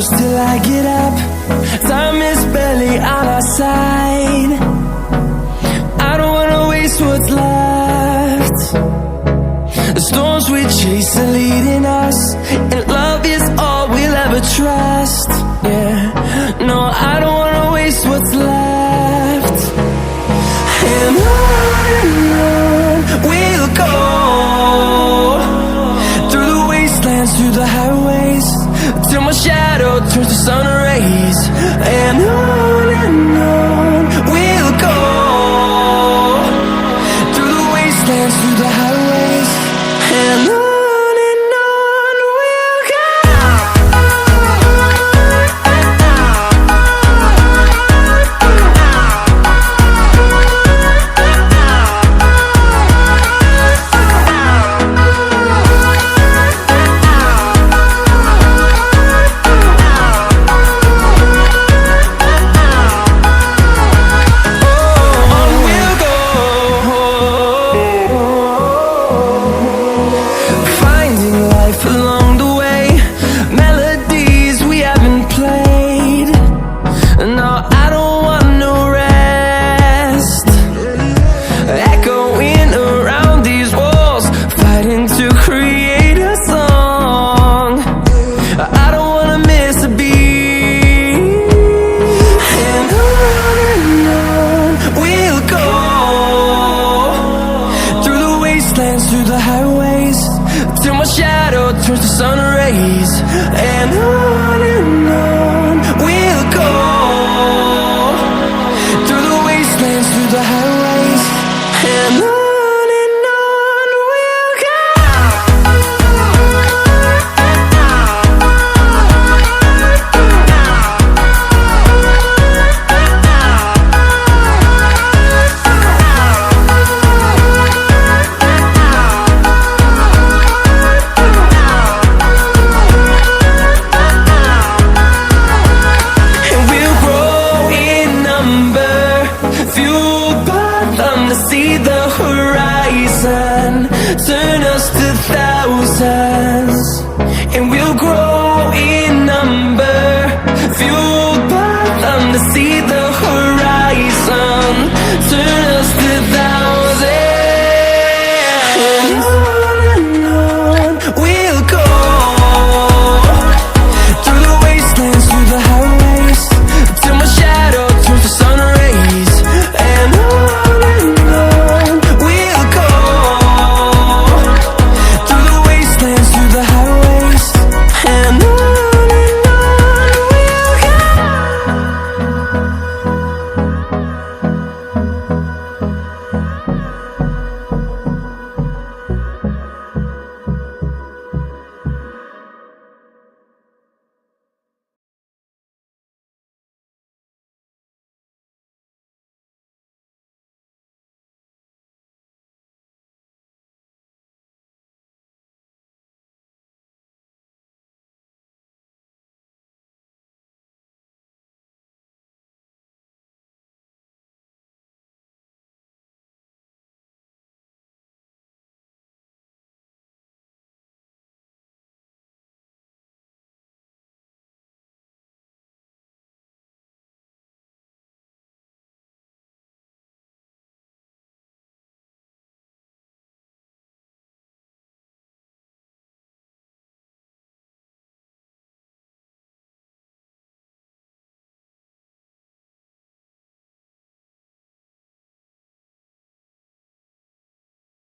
push till I get up. Time is barely on our side. I don't wanna waste what's left. The storms we chase are leading us, and love is all we'll ever trust. Yeah, no, I don't wanna waste what's left. And on we'll go, through the wastelands, through the highways, till my shadow turns to sun rays. And on we'll go, through the wastelands, through the highways, and on we'll go. Through the highways, till my shadow turns to sun rays. And on